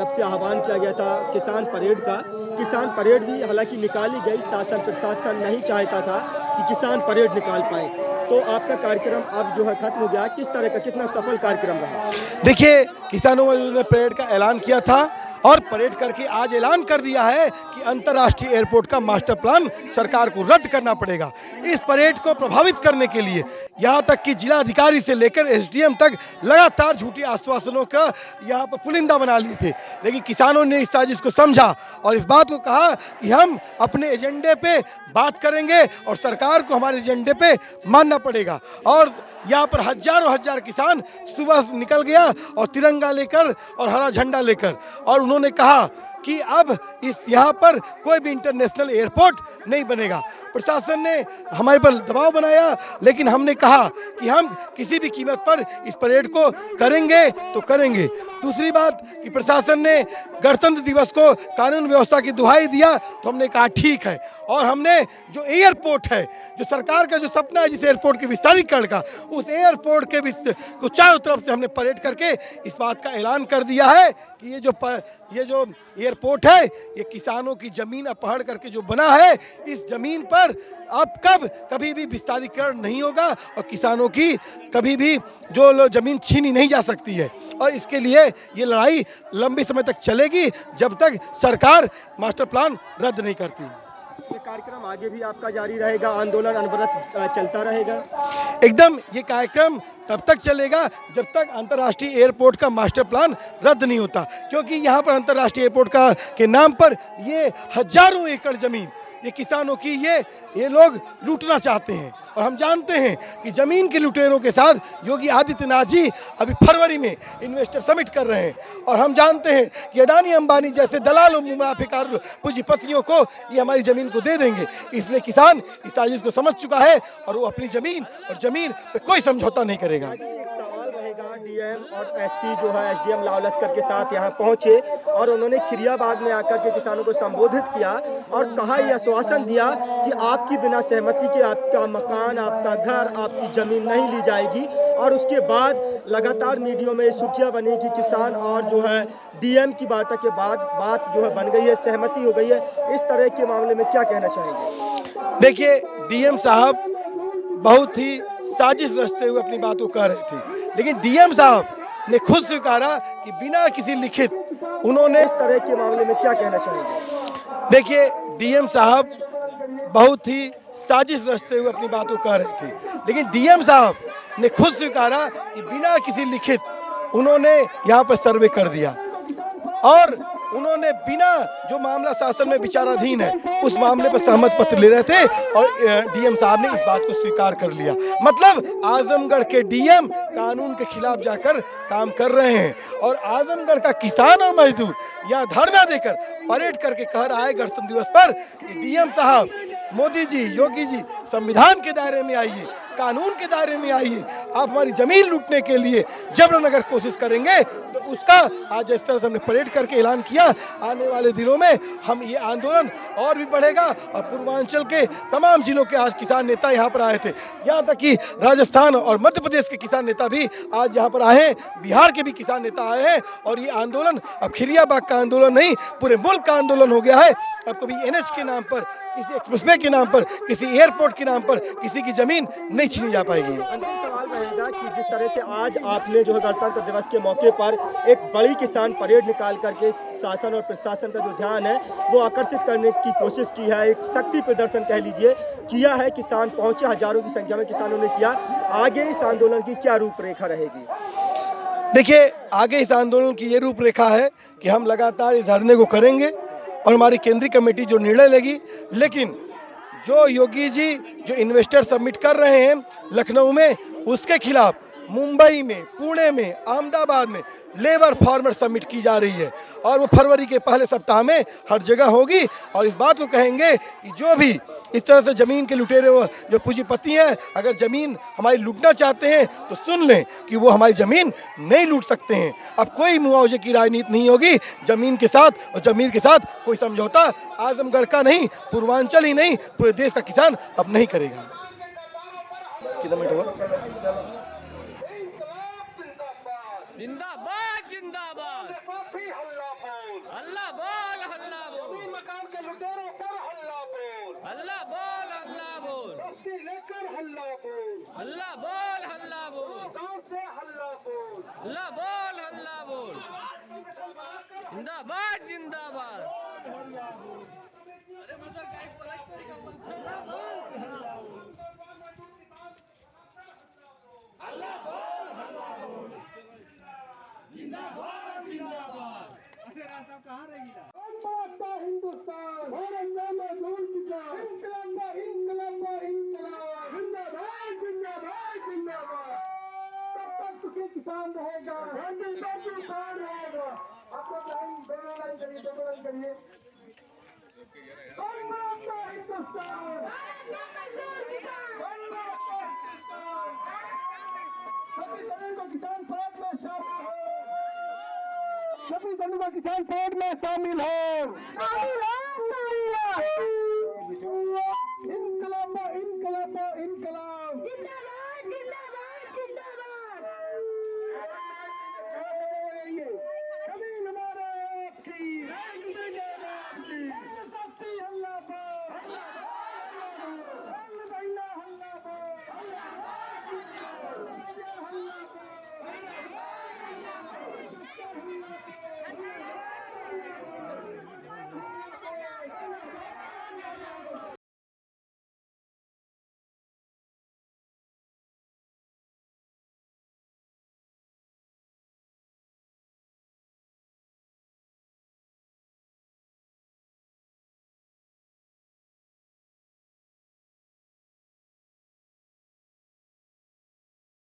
तब से आह्वान किया गया था किसान परेड का। किसान परेड भी हालांकि निकाली गई, शासन प्रशासन नहीं चाहता था कि किसान परेड निकाल पाए। तो आपका कार्यक्रम अब जो है खत्म हो गया, किस तरह का कितना सफल कार्यक्रम रहा? देखिए, किसानों ने परेड का ऐलान किया था और परेड करके आज ऐलान कर दिया है कि अंतर्राष्ट्रीय एयरपोर्ट का मास्टर प्लान सरकार को रद्द करना पड़ेगा। इस परेड को प्रभावित करने के लिए यहाँ तक कि जिला अधिकारी से लेकर एसडीएम तक लगातार झूठे आश्वासनों का यहाँ पर पुलिंदा बना लिए थे, लेकिन किसानों ने इस साजिश को समझा और इस बात को कहा कि हम अपने एजेंडे पे बात करेंगे और सरकार को हमारे एजेंडे पे मानना पड़ेगा। और यहाँ पर हजारों हजार किसान सुबह निकल गया और तिरंगा लेकर और हरा झंडा लेकर, और उन्होंने कहा कि अब इस यहाँ पर कोई भी इंटरनेशनल एयरपोर्ट नहीं बनेगा। प्रशासन ने हमारे पर दबाव बनाया, लेकिन हमने कहा कि हम किसी भी कीमत पर इस परेड को करेंगे तो करेंगे। दूसरी बात कि प्रशासन ने गणतंत्र दिवस को कानून व्यवस्था की दुहाई दिया, तो हमने कहा ठीक है, और हमने जो एयरपोर्ट है, जो सरकार का जो सपना है जिस एयरपोर्ट के विस्तारीकरण का, उस एयरपोर्ट के को चारों तरफ से हमने परेड करके इस बात का ऐलान कर दिया है कि ये जो एयरपोर्ट है ये किसानों की ज़मीन अपहरण करके जो बना है, इस ज़मीन पर अब कभी भी विस्तारीकरण नहीं होगा और किसानों की कभी भी जो ज़मीन छीनी नहीं जा सकती है। और इसके लिए ये लड़ाई लंबी समय तक चलेगी जब तक सरकार मास्टर प्लान रद्द नहीं करती। ये कार्यक्रम आगे भी आपका जारी रहेगा, आंदोलन अनवरत चलता रहेगा? एकदम, ये कार्यक्रम तब तक चलेगा जब तक अंतर्राष्ट्रीय एयरपोर्ट का मास्टर प्लान रद्द नहीं होता, क्योंकि यहाँ पर अंतर्राष्ट्रीय एयरपोर्ट के नाम पर ये हजारों एकड़ ज़मीन ये किसानों की ये लोग लूटना चाहते हैं। और हम जानते हैं कि ज़मीन के लुटेरों के साथ योगी आदित्यनाथ जी अभी फरवरी में इन्वेस्टर समिट कर रहे हैं, और हम जानते हैं कि अडानी अंबानी जैसे दलाल और मुनाफिकार पूंजीपतियों को ये हमारी ज़मीन को दे देंगे। इसलिए किसान इस साजिश को समझ चुका है और वो अपनी ज़मीन पे कोई समझौता नहीं करेगा। एक सवाल रहेगा, डीएम और एसपी जो है एसडीएम लाव लश्कर के साथ यहाँ पहुँचे और उन्होंने खिरियाबाद में आकर के किसानों को संबोधित किया और कहा, यह आश्वासन दिया कि आपकी बिना सहमति के आपका मकान, आपका घर, आपकी ज़मीन नहीं ली जाएगी। और उसके बाद लगातार मीडिया में सुर्खियाँ बनी कि किसान और जो है डीएम की वार्ता के बाद बात जो है बन गई है, सहमति हो गई है। इस तरह के मामले में क्या कहना चाहेंगे? देखिए, डीएम साहब बहुत ही साजिश रचते हुए अपनी बात को कह रहे थे, लेकिन डीएम साहब ने खुद स्वीकारा कि बिना किसी लिखित उन्होंने इस तरह के मामले में क्या कहना चाहेंगे? देखिए, डीएम साहब बहुत ही साजिश रचते हुए अपनी बात को कह रहे थे, लेकिन डीएम साहब ने खुद स्वीकारा कि बिना किसी लिखित उन्होंने यहाँ पर सर्वे कर दिया और उन्होंने बिना जो मामला शासन में विचाराधीन है उस मामले पर सहमत पत्र ले रहे थे और डीएम साहब ने इस बात को स्वीकार कर लिया। मतलब आजमगढ़ के डीएम कानून के खिलाफ जाकर काम कर रहे हैं और आजमगढ़ का किसान और मजदूर यहाँ धरना देकर परेड करके कह रहा है गणतंत्र दिवस पर कि डीएम साहब, मोदी जी, योगी जी, संविधान के दायरे में आइए, कानून के दायरे में आइए। आप हमारी जमीन लूटने के लिए जबरन अगर कोशिश करेंगे तो उसका आज इस तरह से हमने परेड करके ऐलान किया। आने वाले दिनों में हम ये आंदोलन और भी बढ़ेगा और पूर्वांचल के तमाम जिलों के आज किसान नेता यहाँ पर आए थे, यहाँ तक कि राजस्थान और मध्य प्रदेश के किसान नेता भी आज यहाँ पर आए हैं, बिहार के भी किसान नेता आए हैं। और ये आंदोलन अब खिरियाबाग का आंदोलन नहीं, पूरे मुल्क का आंदोलन हो गया है। अब कभी एनएच के नाम पर, किसी एक्सप्रेसवे के नाम पर, किसी एयरपोर्ट के नाम पर किसी की जमीन नहीं छीनी जा पाएगी। अंतिम सवाल रहेगा कि जिस तरह से आज आपने जो है गणतंत्र दिवस के मौके पर एक बड़ी किसान परेड निकाल करके शासन और प्रशासन का जो ध्यान है वो आकर्षित करने की कोशिश की है, एक शक्ति प्रदर्शन कह लीजिए किया है, किसान पहुंचे, हजारों की संख्या में किसानों ने किया। आगे इस आंदोलन की क्या रूपरेखा रहेगी? देखिए, आगे इस आंदोलन की ये रूपरेखा है कि हम लगातार इस धरने को करेंगे और हमारी केंद्रीय कमेटी जो निर्णय लेगी, लेकिन जो योगी जी जो इन्वेस्टर सबमिट कर रहे हैं लखनऊ में, उसके खिलाफ मुंबई में, पुणे में, अहमदाबाद में लेबर फार्मर समिट की जा रही है और वो फरवरी के पहले सप्ताह में हर जगह होगी। और इस बात को कहेंगे कि जो भी इस तरह से ज़मीन के लुटेरे जो पूंजीपति हैं, अगर ज़मीन हमारी लूटना चाहते हैं तो सुन लें कि वो हमारी ज़मीन नहीं लूट सकते हैं। अब कोई मुआवजे की राजनीति नहीं होगी ज़मीन के साथ, और ज़मीन के साथ कोई समझौता आजमगढ़ का नहीं, पूर्वांचल ही नहीं, पूरे देश का किसान अब नहीं करेगा। कितना मिनट हुआ? जिंदाबाद जिंदाबाद। बोल, हल्ला बोल, हल्ला बोल, जमीन मकान के लुटेरों पर हल्ला बोल, हल्ला बोल, हल्ला बोल, बस्ती लेकर हल्ला बोल, हल्ला बोल, हल्ला बोल, गांव से हल्ला बोल, हल्ला बोल, हल्ला बोल, जिंदाबाद, जिंदाबाद। माता हिंदुस्तान, हंगामा दूर किसान, इनकलाब, इनकलाब, इनकलाब, जिंदाबाद, जिंदाबाद, जिंदाबाद। कब तक सुखी किसान रहेगा, हिंदुस्तान किसान रहेगा। आप लोग दोनों लाइन करिए, दोनों लाइन करिए। माता हिंदुस्तान, सभी तरह का किसान फौज में शामिल हो, सभी तरह का किसान फौज में शामिल हो।